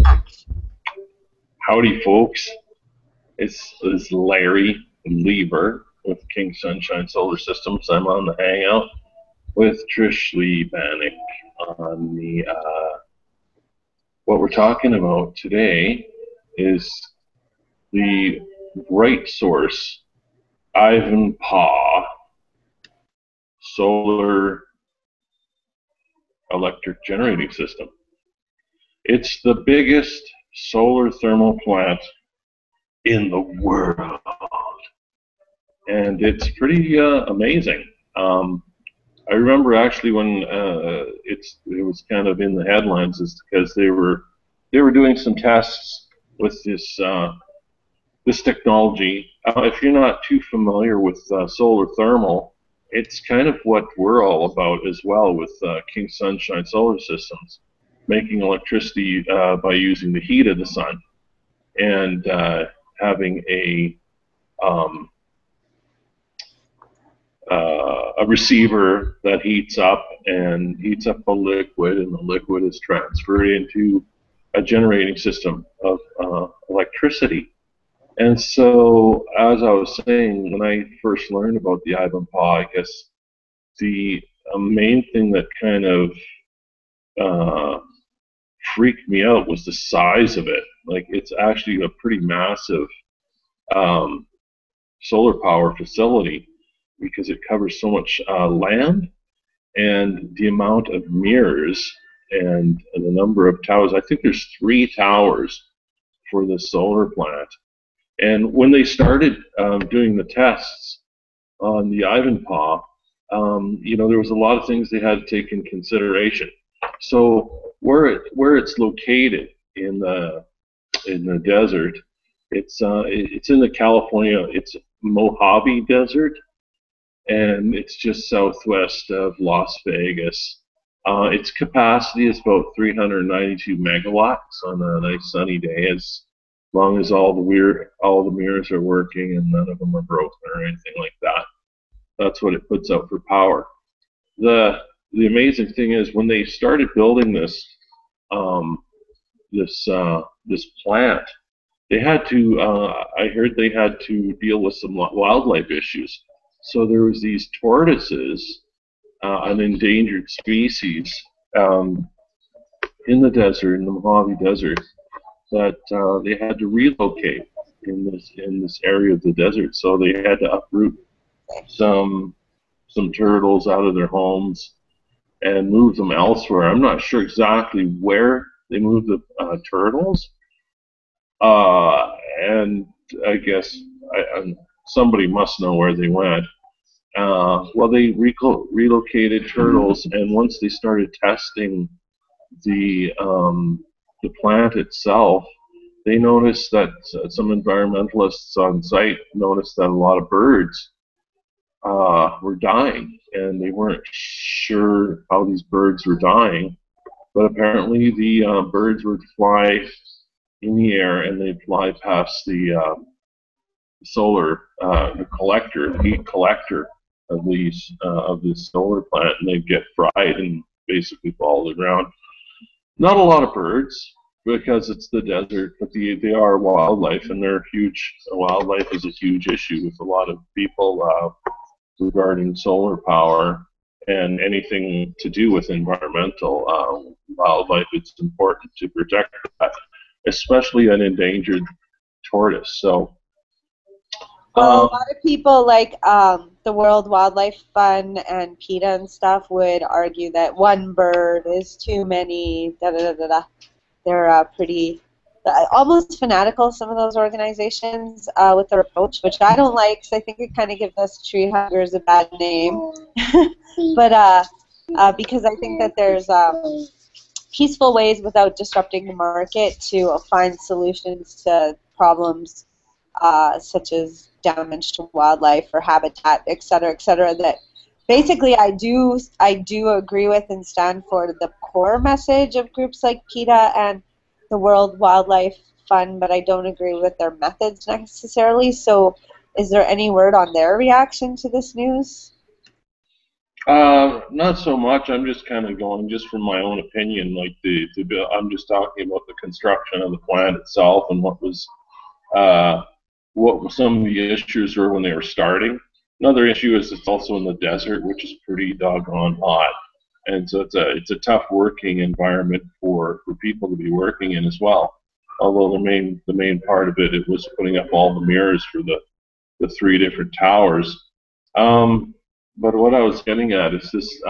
action. Howdy, folks. It's Larry Lieber with King Sunshine Solar Systems. I'm on the Hangout with Trish Lee Bannock on the. What we're talking about today is the Bright Source Ivanpah solar electric generating system. It's the biggest solar thermal plant in the world, and it's pretty amazing. I remember actually when it was kind of in the headlines, is because they were doing some tests with this this technology. If you're not too familiar with solar thermal, it's kind of what we're all about as well with King Sunshine Solar Systems, making electricity by using the heat of the sun, and having a receiver that heats up a liquid, and the liquid is transferred into a generating system of electricity. And so, as I was saying, when I first learned about the Ivanpah, I guess the main thing that kind of freaked me out was the size of it. Like, it's actually a pretty massive solar power facility, because it covers so much land, and the amount of mirrors and the number of towers. I think there's 3 towers for the solar plant. And when they started doing the tests on the Ivanpah, there was a lot of things they had to take in consideration. So where it's located in the desert, it's in the California, it's Mojave Desert, and it's just southwest of Las Vegas. Its capacity is about 392 megawatts on a nice sunny day, as long as all the mirrors are working and none of them are broken or anything like that. That's what it puts out for power. The amazing thing is, when they started building this this plant, they had to. I heard they had to deal with some wildlife issues. So there was these tortoises, an endangered species, in the desert, in the Mojave Desert, that they had to relocate in this area of the desert. So they had to uproot some turtles out of their homes and move them elsewhere. I'm not sure exactly where they moved the turtles, and I guess somebody must know where they went. Well, they relocated turtles, and once they started testing the plant itself, they noticed that some environmentalists on site noticed that a lot of birds were dying, and they weren't sure how these birds were dying. But apparently, the birds would fly in the air, and they'd fly past the solar the heat collector of this solar plant, and they'd get fried and basically fall to the ground. Not a lot of birds, because it's the desert, but they are wildlife, and they're huge. Wildlife is a huge issue with a lot of people regarding solar power and anything to do with environmental wildlife. It's important to protect that, especially an endangered tortoise. So. Well, a lot of people like the World Wildlife Fund and PETA and stuff would argue that one bird is too many. They're pretty almost fanatical, some of those organizations, with their approach, which I don't like, because I think it kind of gives us tree huggers a bad name. But because I think that there's peaceful ways without disrupting the market to find solutions to problems such as damage to wildlife or habitat, et cetera, that basically I do agree with and stand for the core message of groups like PETA and the World Wildlife Fund, but I don't agree with their methods necessarily. So is there any word on their reaction to this news? Not so much. I'm just kind of going just from my own opinion. Like I'm just talking about the construction of the plant itself and uh, what some of the issues were when they were starting. Another issue is it's also in the desert, which is pretty doggone hot, and so it's a tough working environment for people to be working in as well. Although the main part of it was putting up all the mirrors for the three different towers. Um, but what I was getting at is this: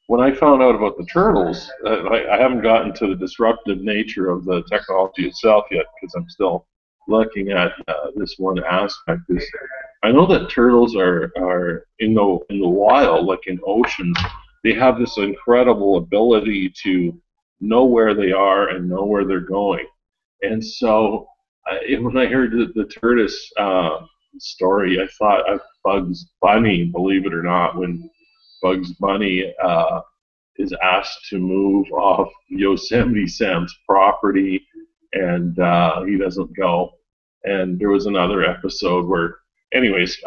when I found out about the turtles, I haven't gotten to the disruptive nature of the technology itself yet because I'm still looking at this one aspect. Is I know that turtles are in the wild, like in oceans, they have this incredible ability to know where they are and know where they're going. And so when I heard the tortoise story, I thought of Bugs Bunny, believe it or not, when Bugs Bunny is asked to move off Yosemite Sam's property and he doesn't go. And there was another episode where, anyways,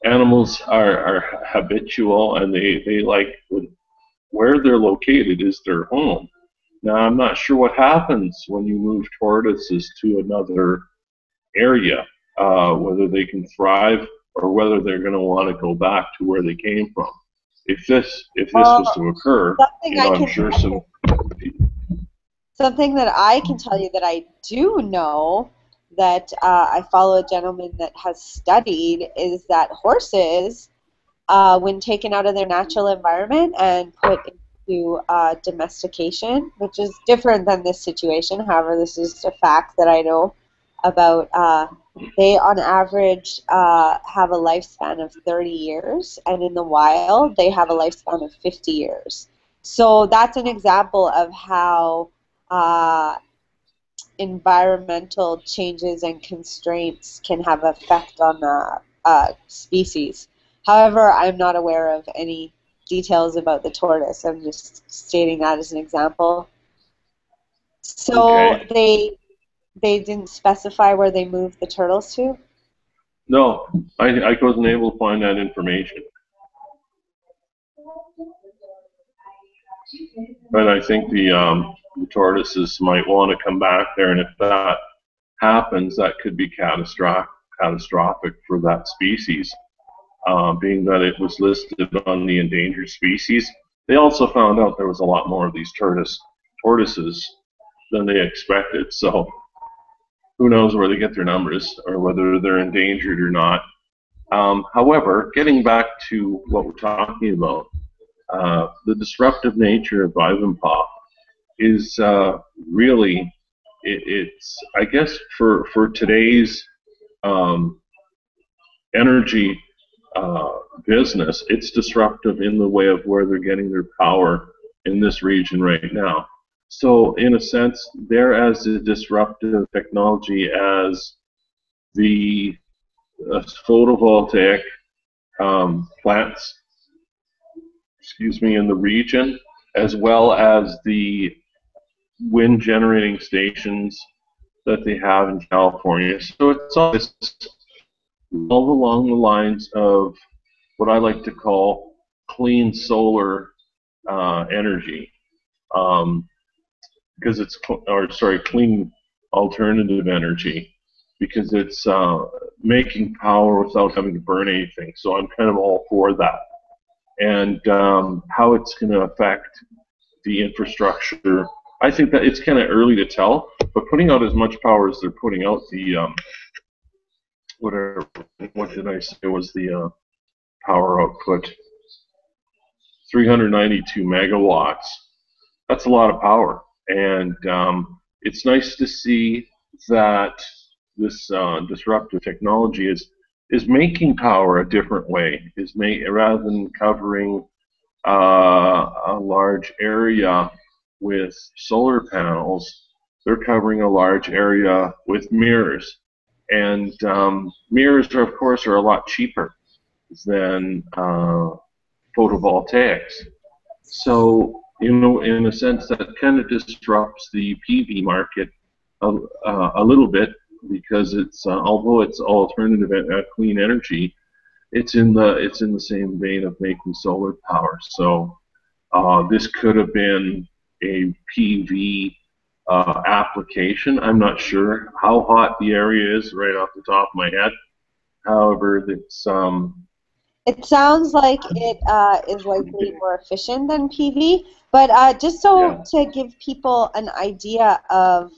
animals are habitual and they like where they're located is their home. Now, I'm not sure what happens when you move tortoises to another area, whether they can thrive or whether they're going to want to go back to where they came from. If this was to occur, I'm sure something that I can tell you that I do know that I follow a gentleman that has studied is that horses, when taken out of their natural environment and put into domestication, which is different than this situation. However, this is a fact that I know about. They, on average, have a lifespan of 30 years, and in the wild, they have a lifespan of 50 years. So that's an example of how environmental changes and constraints can have effect on the species. However, I'm not aware of any details about the tortoise. I'm just stating that as an example. So okay. they didn't specify where they moved the turtles to? No, I wasn't able to find that information. But I think the tortoises might want to come back there, and if that happens, that could be catastrophic for that species, being that it was listed on the endangered species. They also found out there was a lot more of these tortoises than they expected, so who knows where they get their numbers or whether they're endangered or not. However, getting back to what we're talking about, the disruptive nature of Ivanpah is really, it's I guess for today's um, energy business, it's disruptive in the way of where they're getting their power in this region right now. So in a sense, they're as a disruptive technology as the photovoltaic plants, in the region, as well as the wind generating stations that they have in California. So it's all along the lines of what I like to call clean solar energy, because clean alternative energy, because it's making power without having to burn anything. So I'm kind of all for that. And how it's going to affect the infrastructure, I think that it's kind of early to tell, but putting out as much power as they're putting out, what did I say was the power output? 392 megawatts. That's a lot of power, and it's nice to see that this disruptive technology is making power a different way. Rather than covering a large area with solar panels, they're covering a large area with mirrors. And mirrors, of course, are a lot cheaper than photovoltaics. So, in a sense, that kind of disrupts the PV market a little bit, because it's although it's alternative clean energy, it's in the same vein of making solar power. So this could have been a PV application. I'm not sure how hot the area is right off the top of my head. However, it's It sounds like it is likely more efficient than PV, but just so yeah. to give people an idea of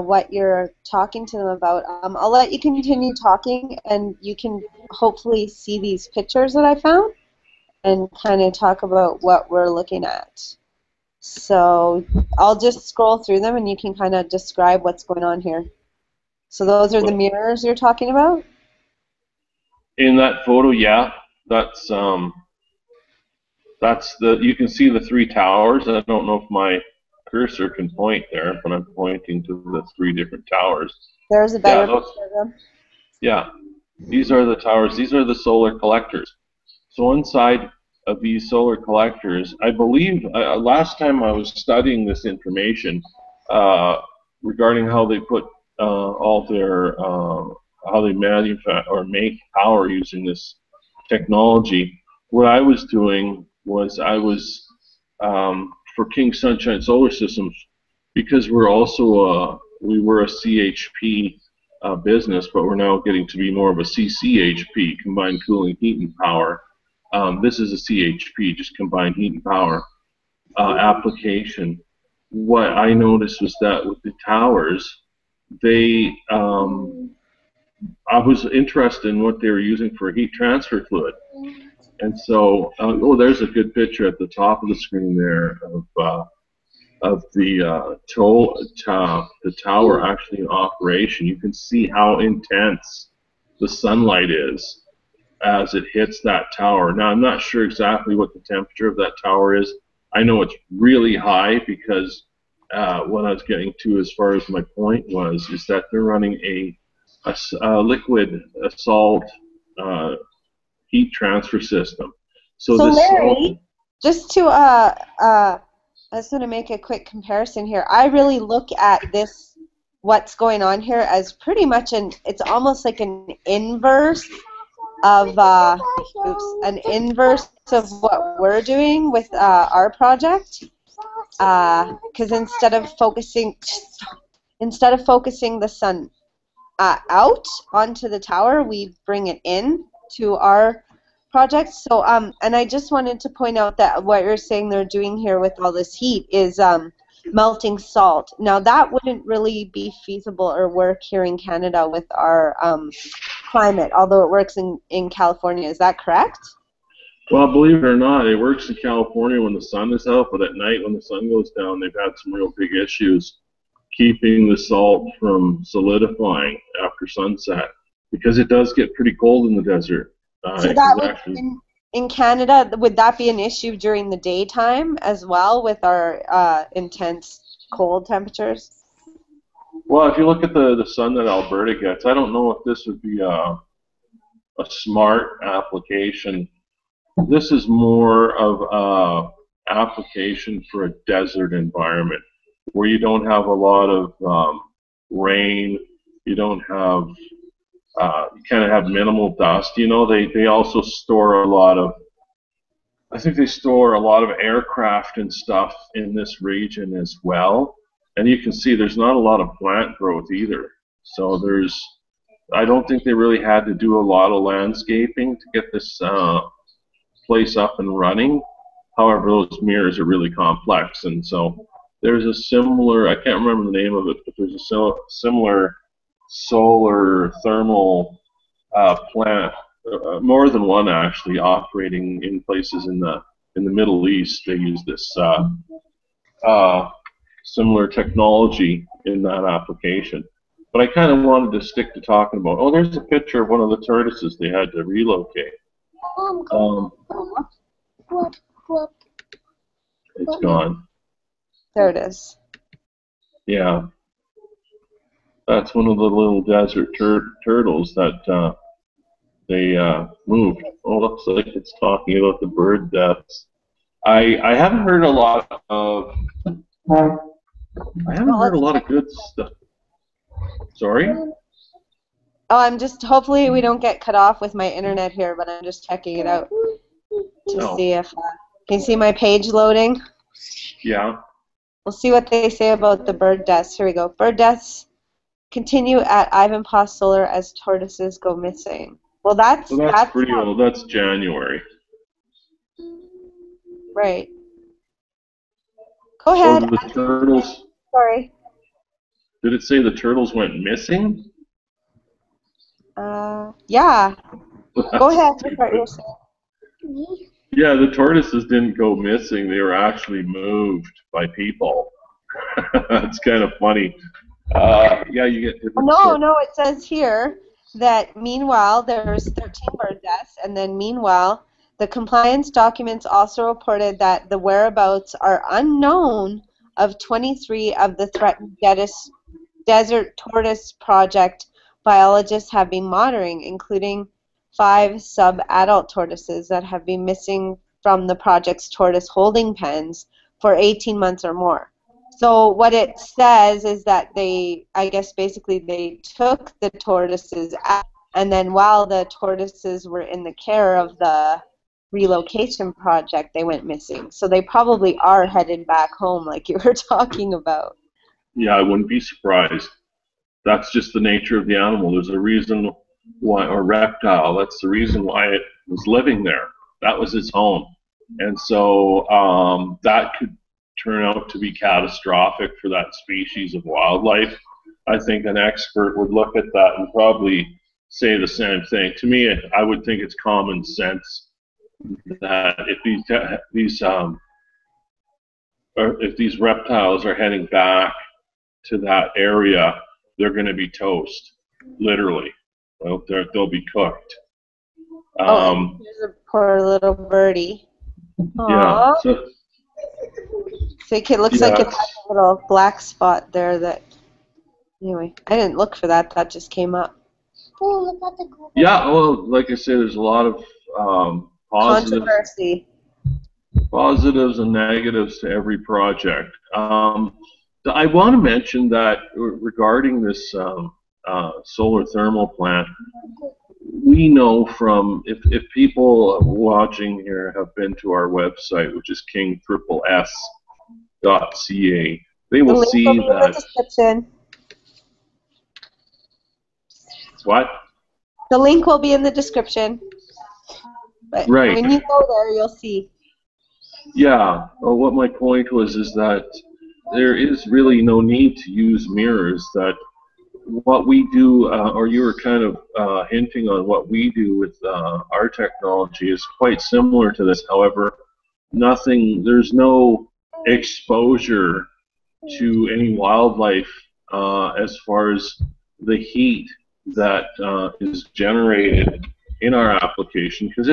what you're talking to them about, I'll let you continue talking, and you can hopefully see these pictures that I found and kind of talk about what we're looking at. So I'll just scroll through them, and you can kind of describe what's going on here. So those are the mirrors you're talking about? In that photo, yeah, that's you can see the three towers. I don't know if my cursor can point there, but I'm pointing to the three different towers. There's a better picture of them. Yeah, these are the towers. These are the solar collectors. So inside of these solar collectors, I believe last time I was studying this information regarding how they put all their how they manufacture or make power using this technology. What I was doing was I was for King Sunshine Solar Systems, because we were a CHP business, but we're now getting to be more of a CCHP, combined cooling, heat, and power. This is a CHP, just combined heat and power application. What I noticed was that with the towers, I was interested in what they were using for heat transfer fluid. And so, there's a good picture at the top of the screen there of the tower actually in operation. You can see how intense the sunlight is as it hits that tower. Now, I'm not sure exactly what the temperature of that tower is. I know it's really high because what I was getting to as far as my point is that they're running a liquid salt heat transfer system. So this Larry, just to I just want to make a quick comparison here. I really look at this, what's going on here, as pretty much it's almost like an inverse of an inverse of what we're doing with our project. Because instead of focusing the sun out onto the tower, we bring it in to our project. So and I just wanted to point out that what you're saying they're doing here with all this heat is melting salt. Now that wouldn't really be feasible or work here in Canada with our climate, although it works in California. Is that correct? Well, believe it or not, it works in California when the sun is out, but at night when the sun goes down, they've had some real big issues keeping the salt from solidifying after sunset, because it does get pretty cold in the desert. So that would, in Canada, would that be an issue during the daytime as well with our intense cold temperatures? Well, if you look at the sun that Alberta gets, I don't know if this would be a smart application. This is more of a application for a desert environment where you don't have a lot of rain, you don't have, you kind of have minimal dust. You know, they also store a lot of, I think they store a lot of aircraft and stuff in this region as well. And you can see there's not a lot of plant growth either. So I don't think they really had to do a lot of landscaping to get this place up and running. However, those mirrors are really complex, and so there's a similar, I can't remember the name of it, but there's a similar solar thermal plant, more than one actually, operating in places in the Middle East. They use this similar technology in that application. But I kind of wanted to stick to talking about, there's a picture of one of the tortoises they had to relocate. It's gone. There it is. Yeah. That's one of the little desert turtles that they moved. Looks like it's talking about the bird deaths. I haven't heard a lot of good stuff. Sorry? Oh, I'm just, hopefully we don't get cut off with my internet here, but I'm just checking it out to No. see if, can you see my page loading? Yeah. We'll see what they say about the bird deaths. Here we go. Bird deaths continue at Ivanpah Solar as tortoises go missing. Well, So that's pretty old. That's January. Right. Go ahead. Oh, the turtles. Sorry. Did it say the turtles went missing? Yeah. Go ahead with what you're saying. Yeah, the tortoises didn't go missing. They were actually moved by people. It's kind of funny. Yeah, you get different. No, it says here that meanwhile there's 13 bird deaths, and then meanwhile the compliance documents also reported that the whereabouts are unknown of 23 of the threatened desert tortoise project biologists have been monitoring, including 5 sub-adult tortoises that have been missing from the project's tortoise holding pens for 18 months or more. So what it says is that I guess basically they took the tortoises out, and then while the tortoises were in the care of the relocation project, they went missing. So they probably are headed back home like you were talking about. Yeah, I wouldn't be surprised. That's just the nature of the animal. There's a reason why, or reptile, that's the reason why it was living there. That was its home. And so that could turn out to be catastrophic for that species of wildlife. I think an expert would look at that and probably say the same thing. To me, I would think it's common sense that if these reptiles are heading back to that area, they're going to be toast, literally. Well, they'll be cooked. There's a poor little birdie. Yeah. So it looks like it has a little black spot there that, anyway, I didn't look for that. That just came up. Yeah, well, like I say, there's a lot of controversy. Positives and negatives to every project. I want to mention that regarding this solar thermal plant, we know from, if people watching here have been to our website, which is kingtriples.ca, they will see that. What? The link will be in the description. But right. When you go there, you'll see. Yeah. Well, what my point was is that there is really no need to use mirrors. That what we do, or you were kind of hinting on what we do with our technology is quite similar to this. However, there's no exposure to any wildlife as far as the heat that is generated in our application, because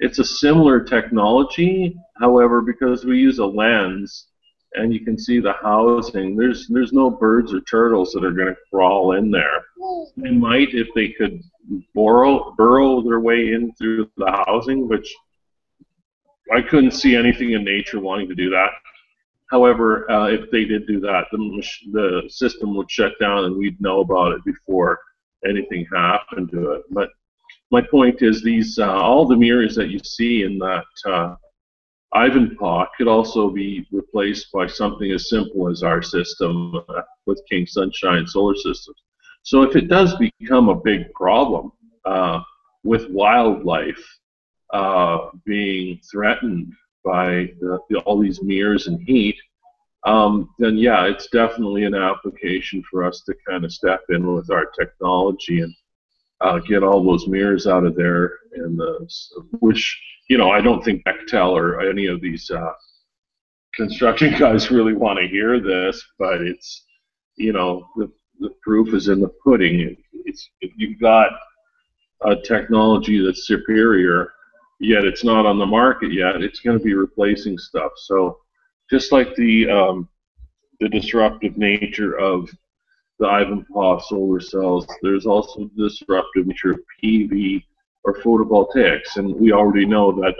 it's a similar technology. However, because we use a lens and you can see the housing, there's no birds or turtles that are going to crawl in there. They might if they could burrow their way in through the housing, which I couldn't see anything in nature wanting to do that. However, if they did do that, the system would shut down and we'd know about it before anything happened to it. But my point is, these all the mirrors that you see in that Ivanpah could also be replaced by something as simple as our system with King Sunshine Solar Systems. So if it does become a big problem with wildlife being threatened by all these mirrors and heat, then yeah, it's definitely an application for us to kind of step in with our technology and get all those mirrors out of there, and which, I don't think Bechtel or any of these construction guys really want to hear this, but it's, the proof is in the pudding. If you've got a technology that's superior, yet it's not on the market yet, it's going to be replacing stuff. So just like the disruptive nature of the Ivanpah solar cells, there's also the disruptive nature of PV or photovoltaics, and we already know that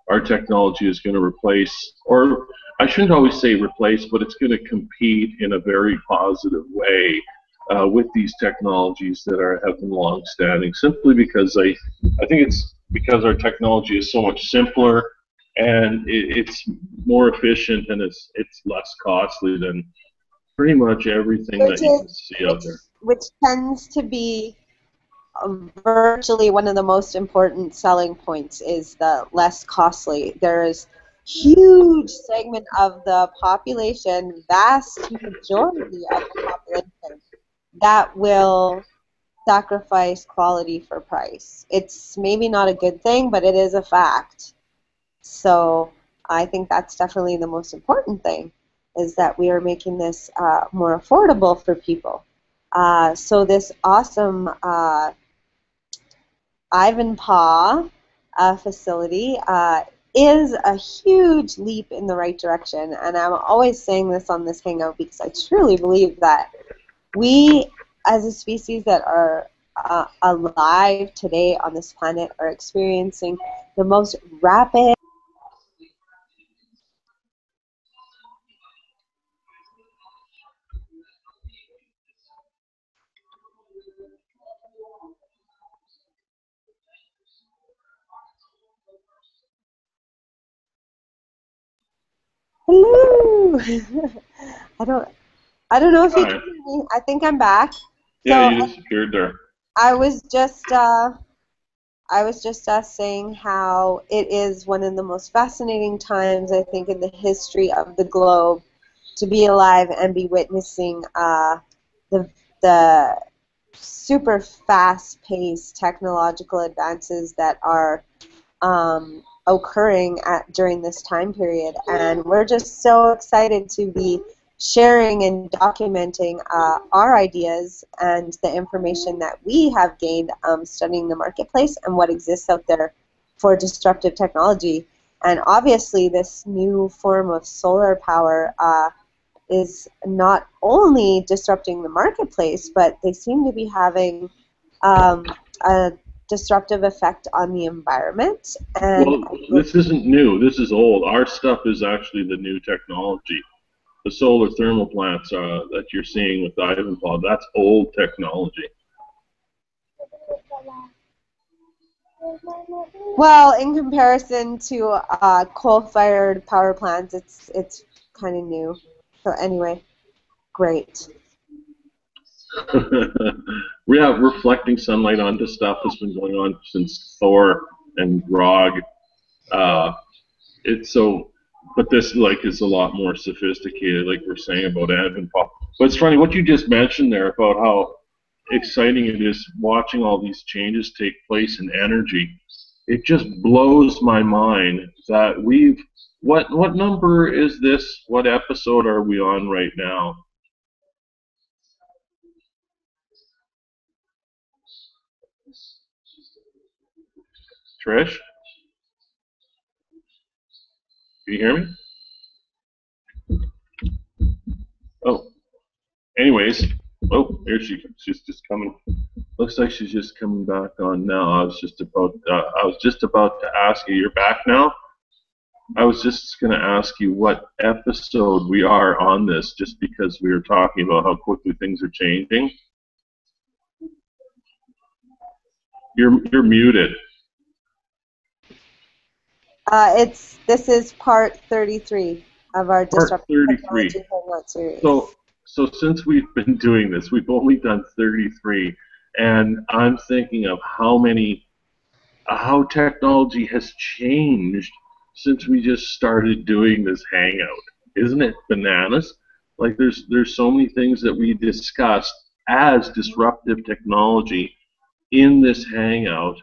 our technology is going to replace, or I shouldn't always say replace, but it's going to compete in a very positive way with these technologies that have been long-standing, simply because I think it's because our technology is so much simpler and it's more efficient and it's less costly than pretty much everything which that you is can see out there. which tends to be virtually one of the most important selling points is the less costly. There's huge segment of the population, vast majority of the population, that will sacrifice quality for price. It's maybe not a good thing, but it is a fact. So I think that's definitely the most important thing, is that we are making this more affordable for people. So this awesome Ivanpah facility is a huge leap in the right direction, and I'm always saying this on this hangout because I truly believe that we, as a species that are alive today on this planet, are experiencing the most rapid hello. I don't know if you Hi. can hear me. I think I'm back. Yeah, So you disappeared there. I was just saying how it is one of the most fascinating times, I think, in the history of the globe to be alive and be witnessing the super fast-paced technological advances that are occurring during this time period. And we're just so excited to be sharing and documenting our ideas and the information that we have gained studying the marketplace and what exists out there for disruptive technology. And obviously this new form of solar power is not only disrupting the marketplace, but they seem to be having a disruptive effect on the environment. And Well, this isn't new. This is old. Our stuff is actually the new technology. The solar thermal plants that you're seeing with the Ivanpah, that's old technology. well, in comparison to coal-fired power plants, it's kind of new. So anyway, great. We have reflecting sunlight onto stuff that's been going on since Thor and Grog. It's so, but this like is a lot more sophisticated, like we're saying about Ivanpah. But it's funny what you just mentioned there about how exciting it is watching all these changes take place in energy. It just blows my mind that what number is this? What episode are we on right now? Trish, can you hear me? Oh, anyways, oh, she's just coming. Looks like she's just coming back on now. I was just about to ask you. You're back now. I was just going to ask you what episode we are on this, just because we were talking about how quickly things are changing. You're muted. This is part 33 of our Part Disruptive 33. Technology Hangout series. So since we've been doing this, we've only done 33, and I'm thinking of how technology has changed since we just started doing this hangout. Isn't it bananas? Like there's so many things that we discussed as disruptive technology in this hangout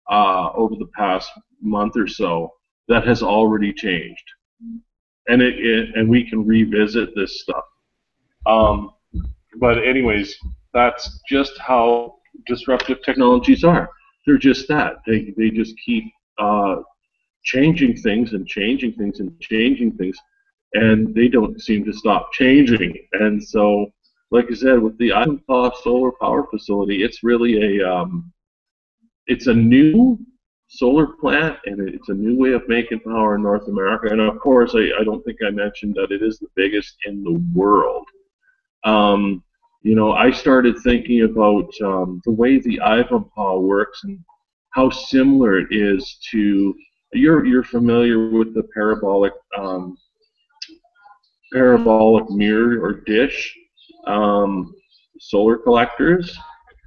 over the past month or so that has already changed, and we can revisit this stuff. Um, but anyways, that's just how disruptive technologies are. They're just that. They just keep changing things and changing things and changing things, and they don't seem to stop changing. And so, like I said, with the Ivanpah solar power facility, it's really it's a new solar plant, and it's a new way of making power in North America. And of course, I don't think I mentioned that it is the biggest in the world. Um, I started thinking about the way the Ivanpah works and how similar it is to. You're familiar with the parabolic mirror or dish um, solar collectors,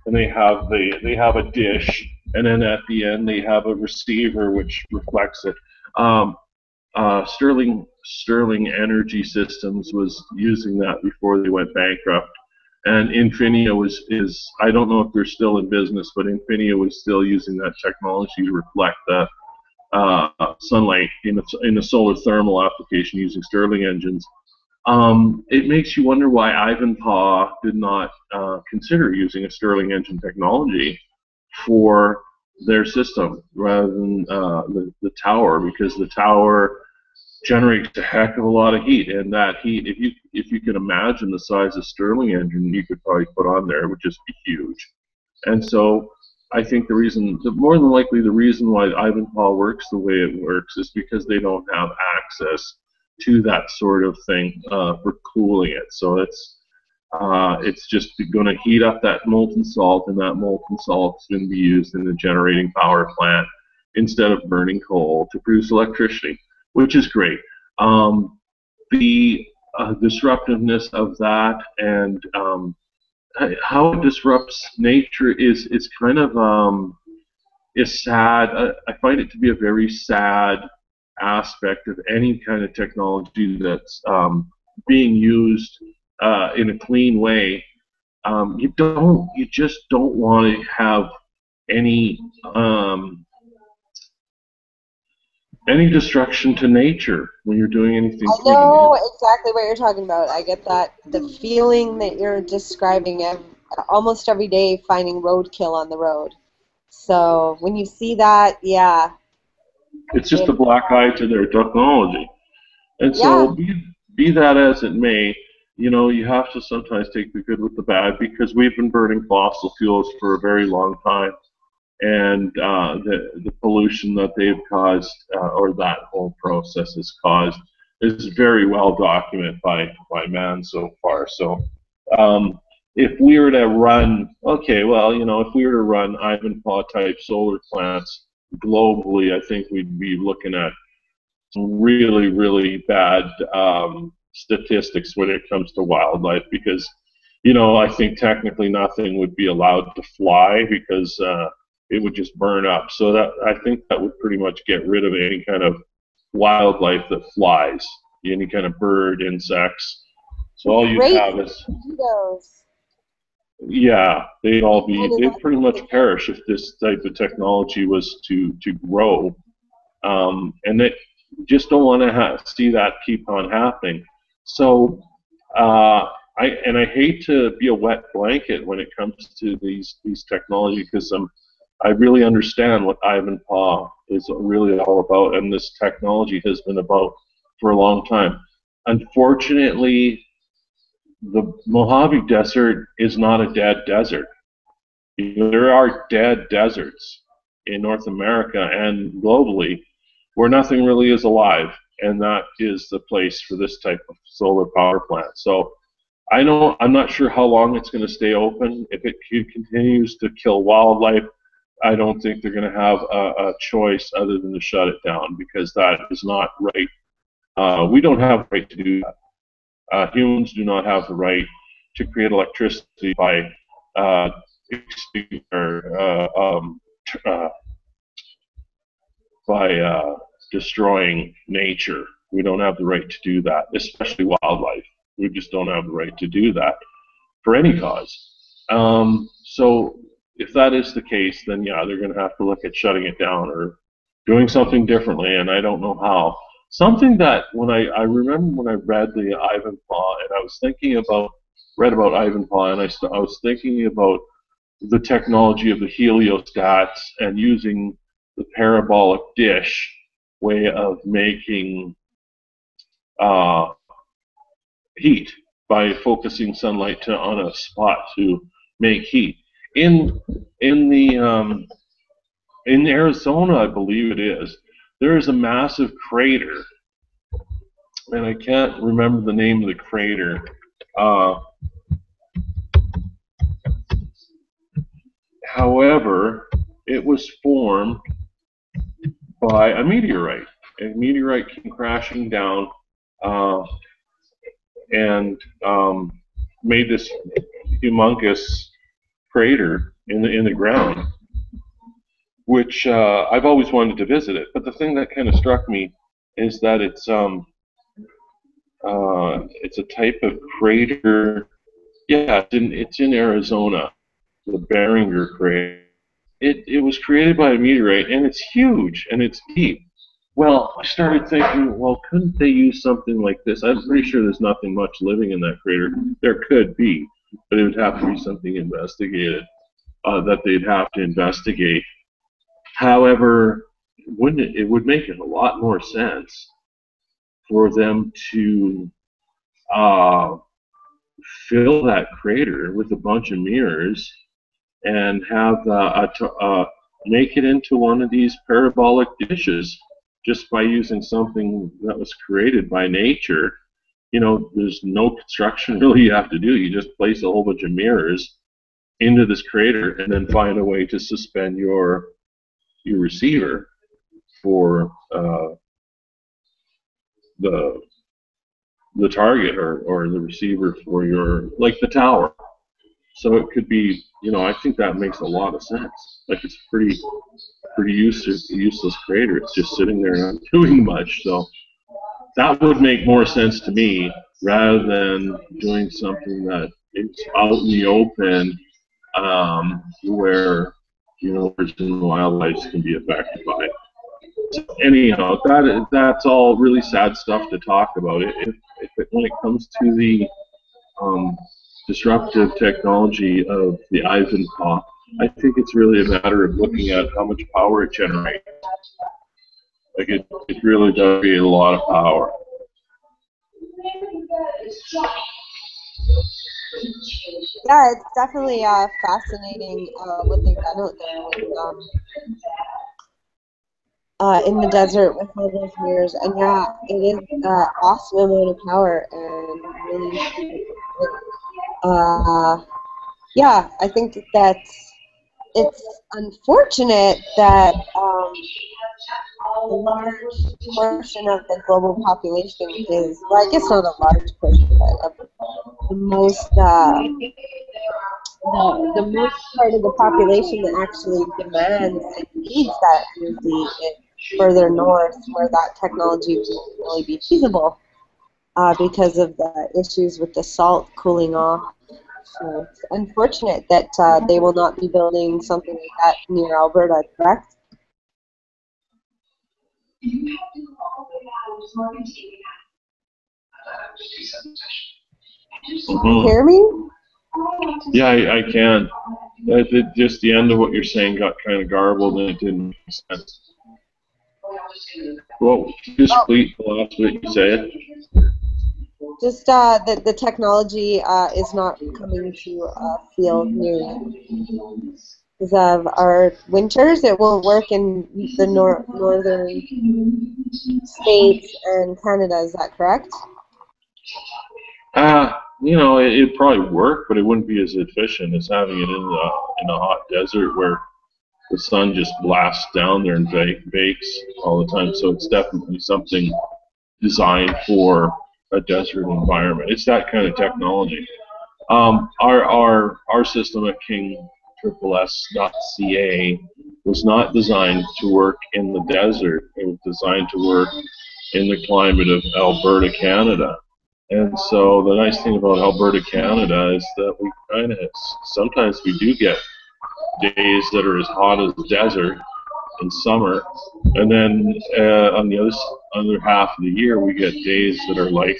and they have a dish, and then at the end they have a receiver which reflects it. Um, Sterling Energy Systems was using that before they went bankrupt, and Infinia is I don't know if they're still in business, but Infinia was still using that technology to reflect the sunlight in a solar thermal application using Stirling engines. It makes you wonder why Ivanpah did not consider using a Stirling engine technology for their system rather than the tower, because the tower generates a heck of a lot of heat, and that heat, if you can imagine the size of Stirling engine you could probably put on there, would just be huge. And so I think more than likely, the reason why Ivanpah works the way it works is because they don't have access to that sort of thing for cooling it. So it's just going to heat up that molten salt, and that molten salt is going to be used in the generating power plant instead of burning coal to produce electricity, which is great. The disruptiveness of that and how it disrupts nature is kind of is sad. I find it to be a very sad aspect of any kind of technology that's being used in a clean way. You just don't want to have any any destruction to nature when you're doing anything I clean. know exactly what you're talking about. I get that. The feeling that you're describing, almost every day finding roadkill on the road. So when you see that, yeah. It's just a black eye to their technology. And so, Yeah. be that as it may, you have to sometimes take the good with the bad, because we've been burning fossil fuels for a very long time, and the pollution that they've caused, or that whole process has caused, is very well documented by man so far. So, if we were to run, okay, well, if we were to run Ivanpah type solar plants globally, I think we'd be looking at some really, really bad statistics when it comes to wildlife, because, I think technically nothing would be allowed to fly, because it would just burn up. So that I think that would pretty much get rid of any kind of wildlife that flies, any kind of bird, insects. So all you'd have Crazy is, mosquitoes. yeah, they'd pretty much Like, perish if this type of technology was to grow. And they just don't want to see that keep on happening. So I hate to be a wet blanket when it comes to these technology, because I really understand what Ivanpah is really all about, and this technology has been about for a long time. Unfortunately, the Mojave Desert is not a dead desert. There are dead deserts in North America and globally where nothing really is alive, and that is the place for this type of solar power plant. So I'm not sure how long it's going to stay open. If it continues to kill wildlife, I don't think they're going to have a choice other than to shut it down, because that is not right. We don't have the right to do that. Humans do not have the right to create electricity by uh, or, by destroying nature. We don't have the right to do that, especially wildlife. We just don't have the right to do that for any cause. So if that is the case, then yeah, they're going to have to look at shutting it down or doing something differently, and I don't know how. Something that I remember when I read the Ivanpah, and I was thinking read about Ivanpah, and I was thinking about the technology of the heliostats and using the parabolic dish way of making uh, heat by focusing sunlight on a spot to make heat. In in the in Arizona, I believe it is, there is a massive crater, and I can't remember the name of the crater. Uh, However, it was formed by a meteorite. A meteorite came crashing down uh, and made this humongous crater in the ground, which I've always wanted to visit it. But the thing that kind of struck me is that it's a type of crater. Yeah, it's in Arizona, the Beringer crater. It was created by a meteorite, and it's huge and it's deep. Well, I started thinking, well, couldn't they use something like this? I'm pretty sure there's nothing much living in that crater. There could be, but it would have to be something investigated, that they'd have to investigate. However, wouldn't it would make it a lot more sense for them to uh, fill that crater with a bunch of mirrors and have make it into one of these parabolic dishes just by using something that was created by nature. You know, there's no construction really you have to do. You just place a whole bunch of mirrors into this crater and then find a way to suspend your receiver for the target, or the receiver for your, like the tower. So it could be, you know, I think that makes a lot of sense. Like, it's pretty useless crater. It's just sitting there not doing much. So that would make more sense to me rather than doing something that it's out in the open, where, you know, wildlife can be affected by it. So anyhow, that's all really sad stuff to talk about. When it comes to the um, disruptive technology of the Ivanpah, I think it's really a matter of looking at how much power it generates. Like, it really does create a lot of power. Yeah, it's definitely fascinating what they've done out there with in the desert with all those mirrors. And yeah, it is awesome amount of power and really yeah, I think that it's unfortunate that a large portion of the global population is, well, I guess not a large portion, but the most the most part of the population that actually demands and needs that energy is further north, where that technology won't really be feasible because of the issues with the salt cooling off. So it's unfortunate that they will not be building something like that near Alberta, correct? Can you hear me? Yeah, I can. Just the end of what you're saying got kind of garbled and it didn't make sense. Well, just repeat the last bit you said. Just that the technology is not coming to a field near because of our winters. It won't work in the northern states and Canada. Is that correct? You know, it'd probably work, but it wouldn't be as efficient as having it in a hot desert where the sun just blasts down there and bakes all the time. So it's definitely something designed for a desert environment. It's that kind of technology. Our system at KingSSS.ca was not designed to work in the desert. It was designed to work in the climate of Alberta, Canada. And so the nice thing about Alberta, Canada is that we kind of, sometimes we do get days that are as hot as the desert in summer, and then on the other half of the year we get days that are like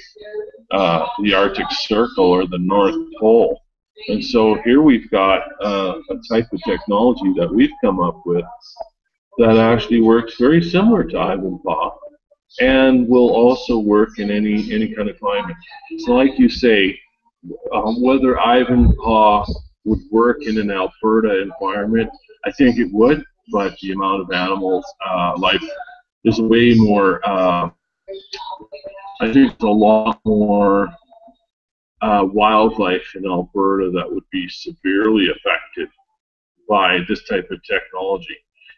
the Arctic Circle or the North Pole. And so here we've got a type of technology that we've come up with that actually works very similar to Ivanpah and will also work in any kind of climate. So like you say, whether Ivanpah would work in an Alberta environment, I think it would, but the amount of animals, life, there's way more, I think there's a lot more wildlife in Alberta that would be severely affected by this type of technology.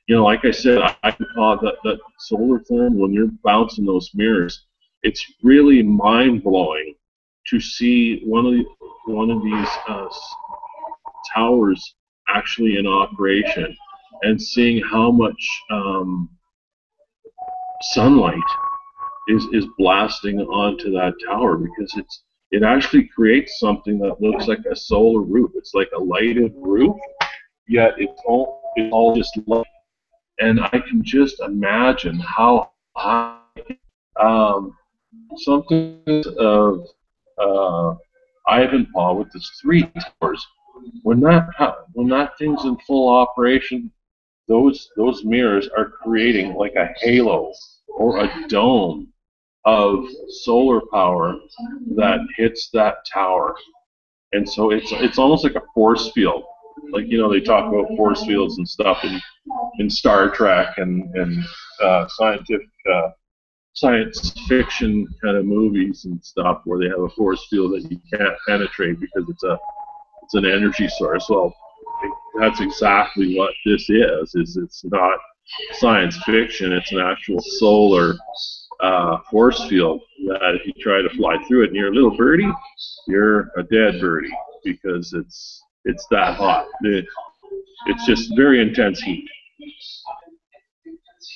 You know, like I said, I can call that solar thermal, when you're bouncing those mirrors, it's really mind-blowing to see one of these towers actually in operation, and seeing how much sunlight is blasting onto that tower, because it actually creates something that looks like a solar roof. It's like a lighted roof, yet it's all just light. And I can just imagine how high something of Ivanpah with its 3 towers. When that thing's in full operation, those mirrors are creating like a halo or a dome of solar power that hits that tower. And so it's almost like a force field. Like, you know, they talk about force fields and stuff in Star Trek and science fiction kind of movies and stuff, where they have a force field that you can't penetrate because it's an energy source. Well, that's exactly what this is. It's not science fiction. It's an actual solar force field that if you try to fly through it and you're a little birdie, you're a dead birdie, because it's that hot. It's just very intense heat.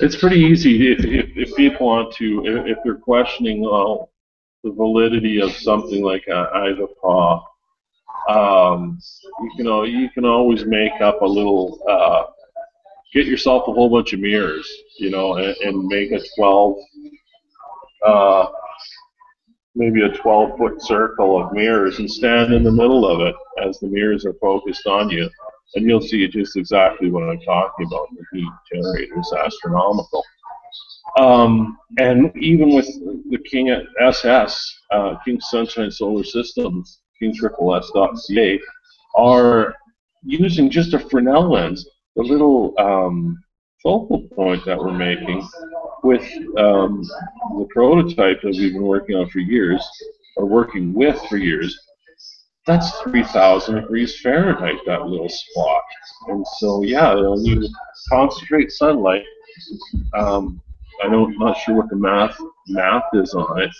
It's pretty easy if people want to, if they're questioning the validity of something like Ivanpah. You can always make up a little, get yourself a whole bunch of mirrors, and make a 12, maybe a 12-foot circle of mirrors, and stand in the middle of it as the mirrors are focused on you, and you'll see just exactly what I'm talking about. The heat generator is astronomical. And even with the King SS, King Sunshine Solar Systems, KingSS.ca, are using just a Fresnel lens, the little focal point that we're making with the prototype that we've been working on for years, or working with for years. That's 3,000 degrees Fahrenheit, that little spot. And so, yeah, when you concentrate sunlight, I'm not sure what the math is on it,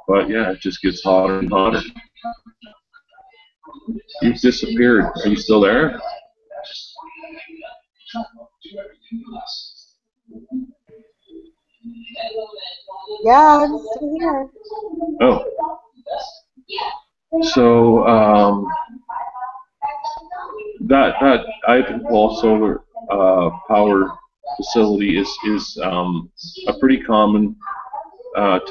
but yeah, it just gets hotter and hotter. You've disappeared. Are you still there? Yeah, I'm still here. Oh. So that Ivanpah solar power facility is a pretty common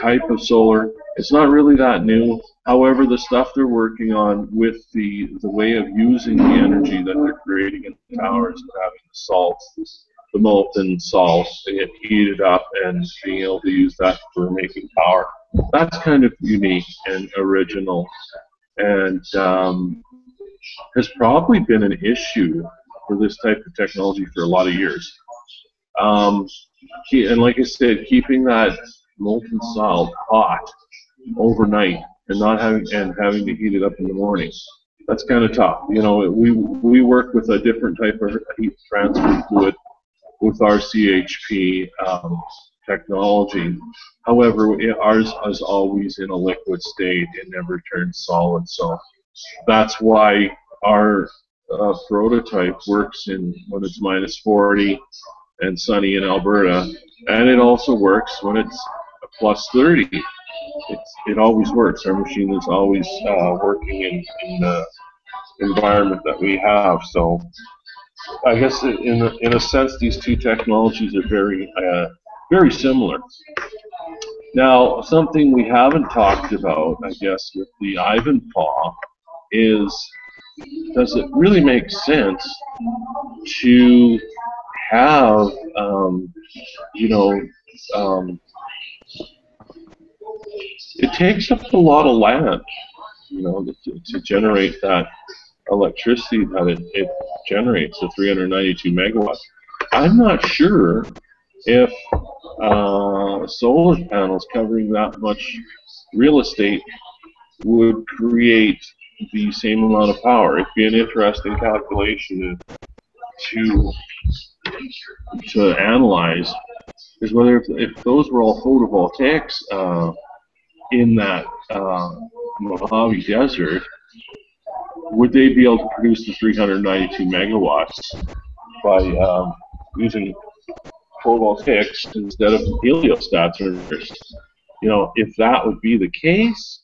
type of solar. It's not really that new. However, the stuff they're working on with the way of using the energy that they're creating in the towers, and having the salts, the molten salts, they get heated up, and being able to use that for making power, that's kind of unique and original, and has probably been an issue for this type of technology for a lot of years. And like I said, keeping that molten salt hot overnight and having to heat it up in the morning, that's kind of tough. We work with a different type of heat transfer fluid with our CHP technology. However, ours is always in a liquid state. It never turns solid. So that's why our prototype works when it's -40 and sunny in Alberta, and it also works when it's +30. It always works. Our machine is always working in the environment that we have. So I guess in a sense, these two technologies are very similar. Now, something we haven't talked about, I guess, with the Ivanpah is, does it really make sense to have, it takes up a lot of land, to generate that electricity that it generates, the 392 megawatts. I'm not sure if solar panels covering that much real estate would create the same amount of power. It'd be an interesting calculation to analyze is whether if those were all photovoltaics in that Mojave Desert, would they be able to produce the 392 megawatts by using photovoltaics instead of heliostats? You know, if that would be the case,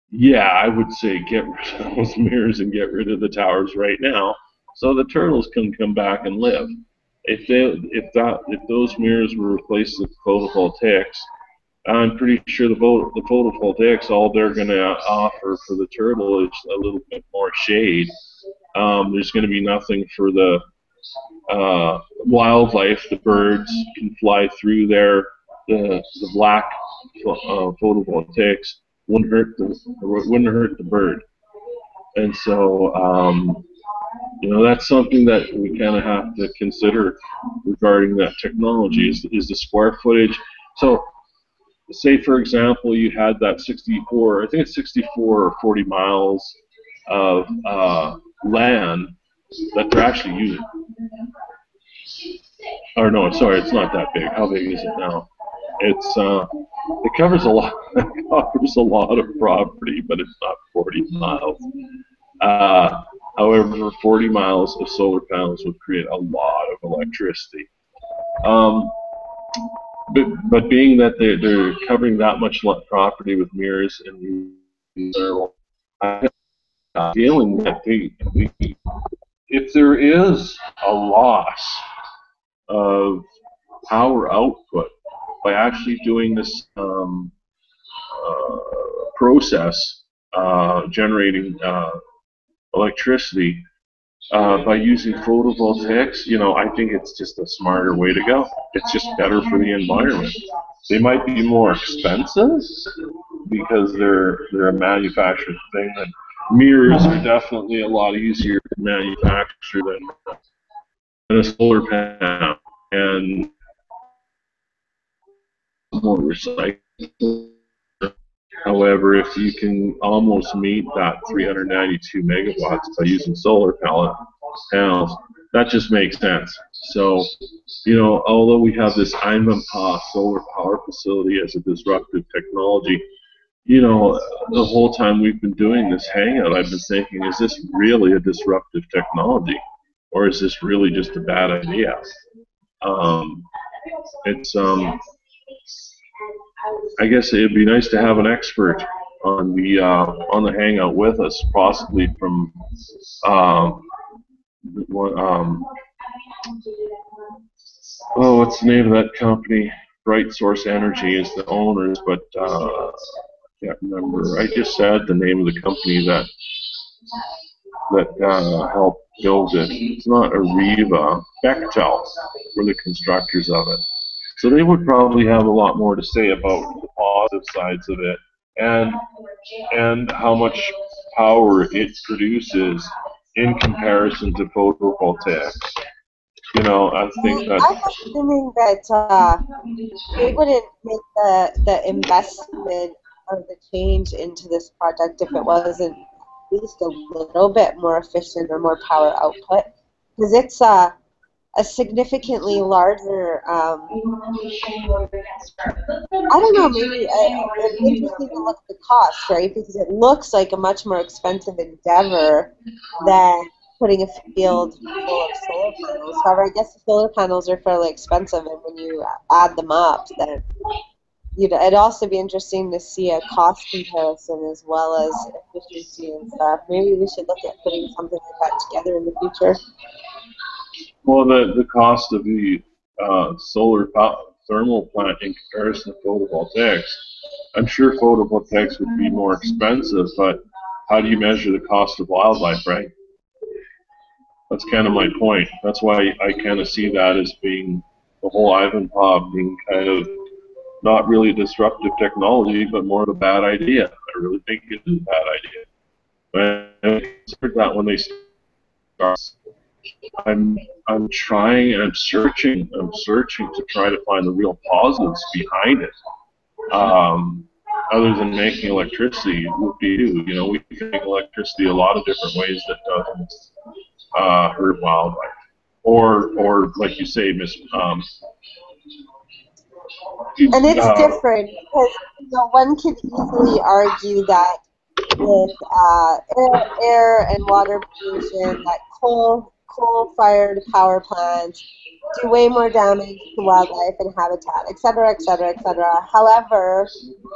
yeah, I would say get rid of those mirrors and get rid of the towers right now, so the turtles can come back and live. If those mirrors were replaced with photovoltaics, I'm pretty sure the photovoltaics, all they're going to offer for the turtle is a little bit more shade. There's going to be nothing for the wildlife. The birds can fly through there. The black photovoltaics wouldn't hurt the bird. And so, you know, that's something that we kind of have to consider regarding that technology is the square footage. So, say for example, you had that 64, I think it's 64 or 40 miles of land that they're actually using. Or no, sorry, it's not that big. How big is it now? It covers a lot. It covers a lot of property, but it's not 40 miles. However, 40 miles of solar panels would create a lot of electricity. But being that they're covering that much property with mirrors and feeling that if there is a loss of power output by actually doing this process, generating electricity by using photovoltaics, you know, I think it's just a smarter way to go. It's just better for the environment. They might be more expensive because they're a manufactured thing. And mirrors are definitely a lot easier to manufacture than a solar panel, and more recyclable. However, if you can almost meet that 392 megawatts by using solar panels, that just makes sense. So, you know, although we have this Ivanpah solar power facility as a disruptive technology, you know, the whole time we've been doing this hangout, I've been thinking, is this really a disruptive technology? Or is this really just a bad idea? I guess it'd be nice to have an expert on the hangout with us, possibly from what's the name of that company? Bright Source Energy is the owners, but I can't remember. I just said the name of the company that helped build it. It's not Arriva. Bechtel were the constructors of it. So they would probably have a lot more to say about the positive sides of it and how much power it produces in comparison to photovoltaics. You know, I think that. I'm assuming that they wouldn't make the investment or the change into this project if it wasn't at least a little bit more efficient or more power output, because it's a significantly larger, I don't know, maybe it's interesting to look at the cost, right? Because it looks like a much more expensive endeavor than putting a field full of solar panels. However, I guess the solar panels are fairly expensive, and when you add them up, then it'd also be interesting to see a cost comparison as well as efficiency and stuff. Maybe we should look at putting something like that together in the future. Well, the cost of the solar thermal plant in comparison to photovoltaics, I'm sure photovoltaics would be more expensive, but how do you measure the cost of wildlife, right? That's kind of my point. That's why I kind of see that as being, the whole Ivanpah being kind of not really disruptive technology, but more of a bad idea. I really think it is a bad idea. But I considered that when they start. I'm trying and I'm searching to try to find the real positives behind it. Other than making electricity, you know, we can make electricity a lot of different ways that doesn't hurt wildlife or like you say, and it's different because one can easily argue that with air and water pollution, that coal-fired power plants do way more damage to wildlife and habitat, et cetera, et cetera, et cetera. However,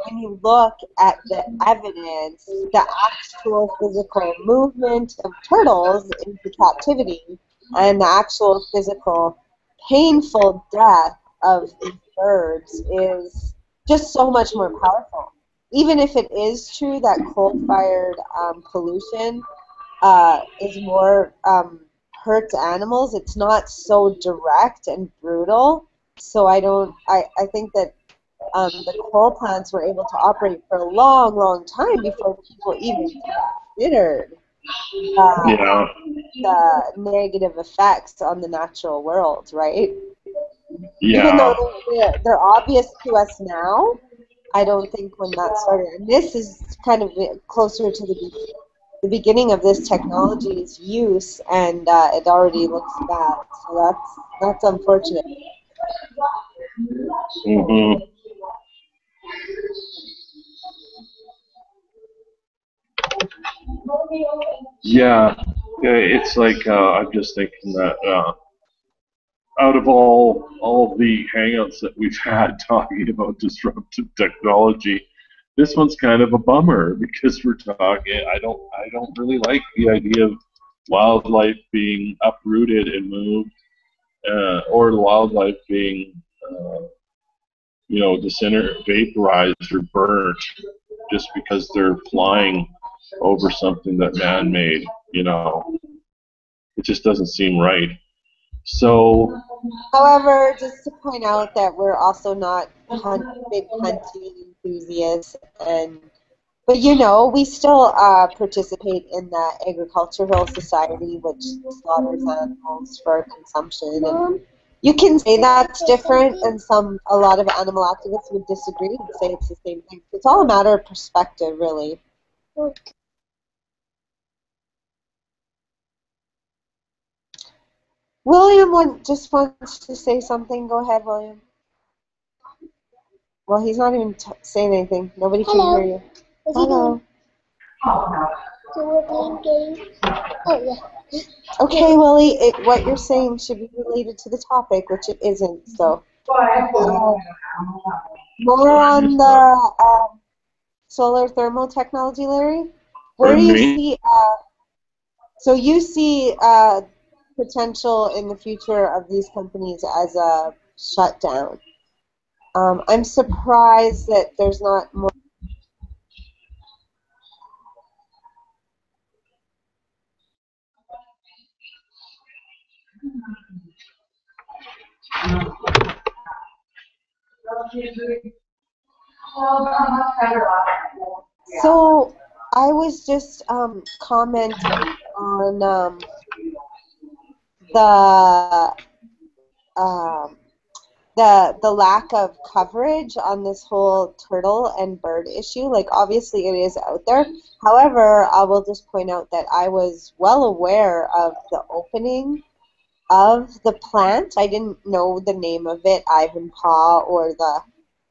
when you look at the evidence, the actual physical movement of turtles into captivity and the actual physical painful death of these birds is just so much more powerful. Even if it is true that coal-fired pollution is more hurts animals, it's not so direct and brutal. So I think that the coal plants were able to operate for a long, long time before people even considered the negative effects on the natural world, right? Yeah. Even though they're obvious to us now, I don't think when that started. And this is kind of closer to the beginning of this technology's use, and it already looks bad. So that's unfortunate. Mm-hmm. Yeah, it's like I'm just thinking that out of all the hangouts that we've had talking about disruptive technology, this one's kind of a bummer because we're talking. I don't really like the idea of wildlife being uprooted and moved, or wildlife being vaporized or burnt just because they're flying over something that man made. It just doesn't seem right. So, however, just to point out that we're also not big hunting enthusiasts, but we still participate in the agricultural society, which slaughters animals for consumption. And you can say that's different, and a lot of animal activists would disagree and say it's the same thing. It's all a matter of perspective, really. William just wants to say something. Go ahead, William. Well, he's not even saying anything. Nobody can hear you. Hello. So we're playing games. Oh, yeah. Okay, Willie, what you're saying should be related to the topic, which it isn't. So, more on the solar thermal technology, Larry. Where do you see? So you see potential in the future of these companies as a shutdown. I'm surprised that there's not more. So I was just commenting on the the lack of coverage on this whole turtle and bird issue. Like, obviously it is out there. However, I will just point out that I was well aware of the opening of the plant. I didn't know the name of it, Ivanpah, or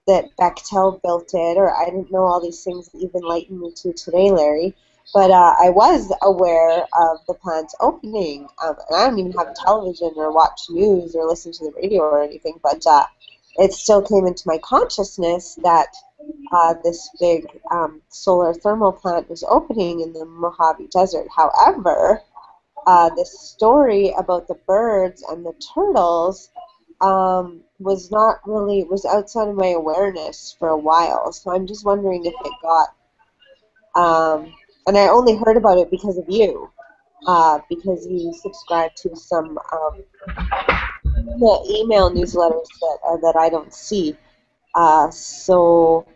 that Bechtel built it, or I didn't know all these things that you've enlightened me to today, Larry. But I was aware of the plant's opening, and I don't even have television or watch news or listen to the radio or anything, but it still came into my consciousness that this big solar thermal plant was opening in the Mojave Desert. However, the story about the birds and the turtles was outside of my awareness for a while. So I'm just wondering if it got, and I only heard about it because of you, because you subscribe to some email newsletters that I don't see. So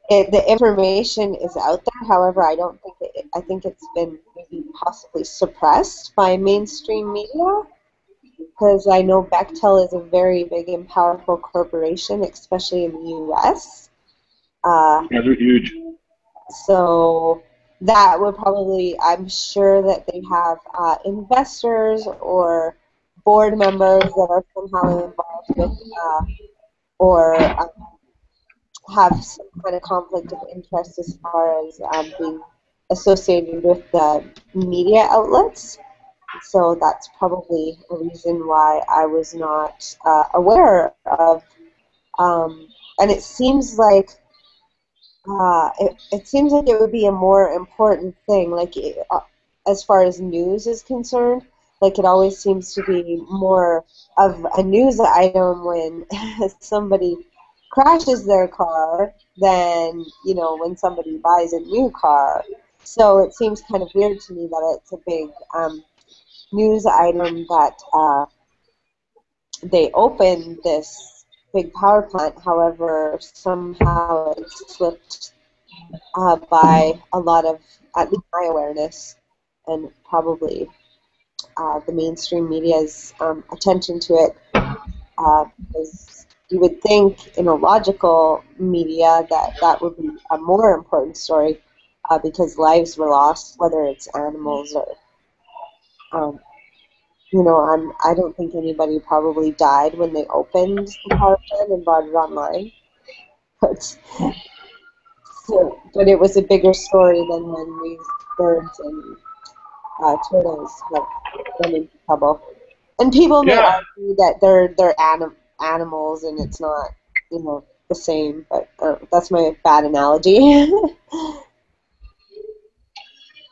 the information is out there. However, I don't think I think it's been maybe possibly suppressed by mainstream media, because I know Bechtel is a very big and powerful corporation, especially in the U.S. Yeah, they're huge. So that would probably, I'm sure that they have investors or board members that are somehow involved with or have some kind of conflict of interest as far as being associated with the media outlets. So that's probably a reason why I was not aware of. And it seems like it seems like it would be a more important thing, like as far as news is concerned. Like it always seems to be more of a news item when somebody crashes their car than when somebody buys a new car. So it seems kind of weird to me that it's a big news item that they opened this big power plant. However, somehow it slipped by a lot of, at least my awareness, and probably the mainstream media's attention to it, because you would think in a logical media that that would be a more important story, because lives were lost, whether it's animals or, I don't think anybody probably died when they opened the power plant and brought it online. But it was a bigger story than when these birds and turtles have run into trouble. And people may argue that they're animals and it's not, the same. But that's my bad analogy.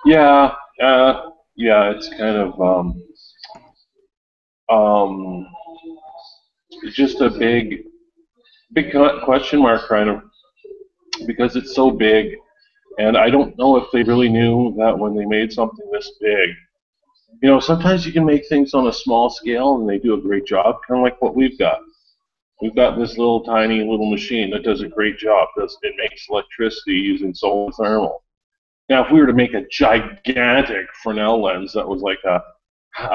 Yeah, it's kind of just a big question mark, kind of, because it's so big, and I don't know if they really knew that when they made something this big. Sometimes you can make things on a small scale, and they do a great job, kind of like what we've got. We've got this little tiny little machine that does a great job. It makes electricity using solar thermal. Now, if we were to make a gigantic Fresnel lens that was like a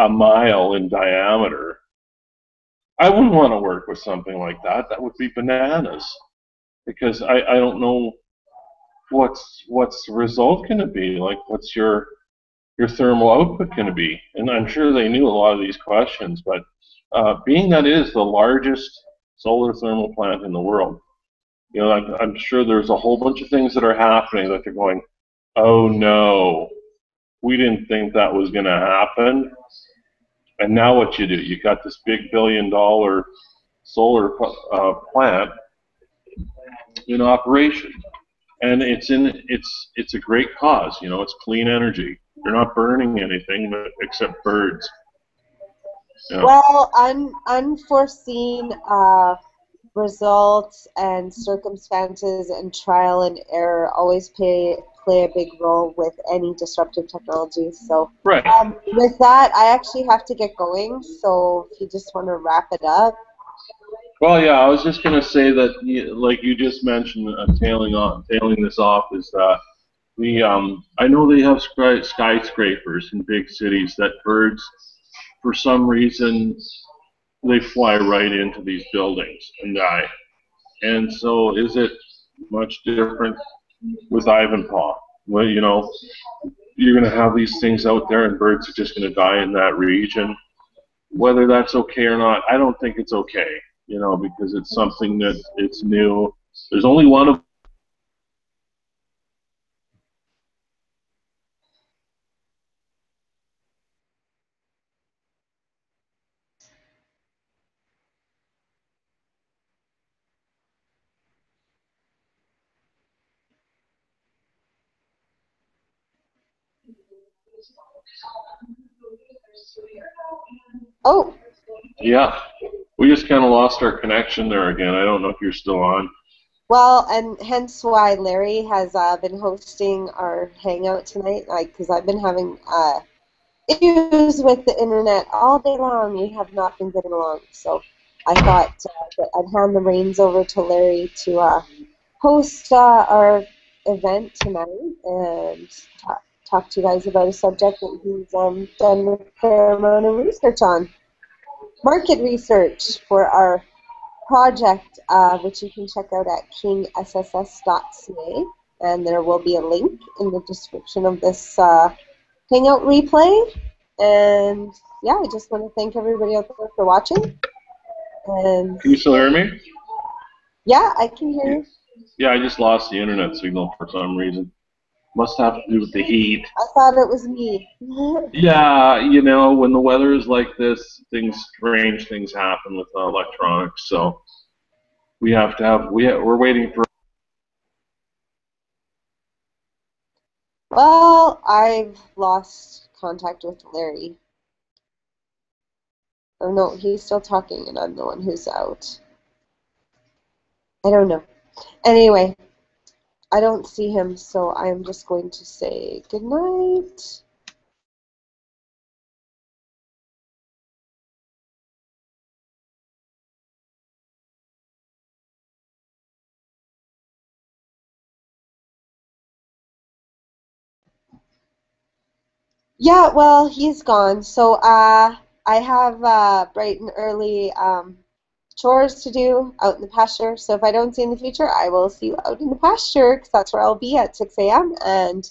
mile in diameter, I wouldn't want to work with something like that. That would be bananas, because I don't know what's the result going to be. Like, what's your thermal output going to be? And I'm sure they knew a lot of these questions, but being that it is the largest solar thermal plant in the world, I'm sure there's a whole bunch of things that are happening that they're going, oh no, we didn't think that was going to happen. And now what you do? You got this big $1 billion solar plant in operation, and it's a great cause. It's clean energy. You're not burning anything except birds. Well, unforeseen results and circumstances and trial and error always play a big role with any disruptive technology. So right. With that, I actually have to get going. So if you just want to wrap it up. Well, yeah, I was just going to say that, like you just mentioned, tailing this off is that I know they have skyscrapers in big cities that birds, for some reason, they fly right into these buildings and die. And so is it much different with Ivanpah? Well, you're going to have these things out there and birds are just going to die in that region. Whether that's okay or not, I don't think it's okay, because it's something that it's new. There's only one of Oh. Yeah. We just kind of lost our connection there again. I don't know if you're still on. Well, and hence why Larry has been hosting our hangout tonight, because I've been having issues with the internet all day long. We have not been getting along. So I thought that I'd hand the reins over to Larry to host our event tonight and talk to you guys about a subject that he's done a fair amount of research on. Market research for our project, which you can check out at kingsss.ca, and there will be a link in the description of this Hangout replay. And yeah, I just want to thank everybody out there for watching. And Can you still hear me? yeah, I can hear you. Yeah, I just lost the internet signal for some reason. Must have to do with the heat. I thought it was me. Yeah, you know, when the weather is like this, strange things happen with electronics. So we have to have, we're waiting for. Well, I've lost contact with Larry. Oh no, he's still talking and I'm the one who's out. I don't know. Anyway, I don't see him, so I'm just going to say good night. Yeah, well, he's gone. So I have bright and early chores to do out in the pasture. So if I don't see you in the future, I will see you out in the pasture because that's where I'll be at 6 a.m. And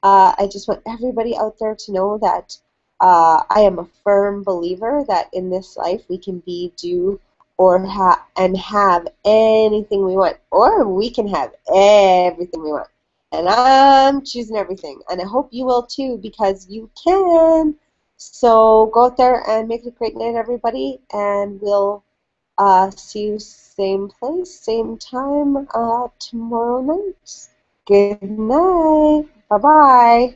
I just want everybody out there to know that I am a firm believer that in this life we can be, do, or have anything we want, or we can have everything we want. And I'm choosing everything, and I hope you will too, because you can. So go out there and make it a great night, everybody, and we'll see you same place, same time tomorrow night. Good night. Bye-bye.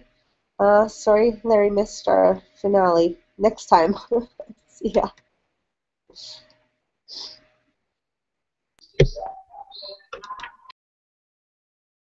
Sorry Larry missed our finale. Next time. See ya.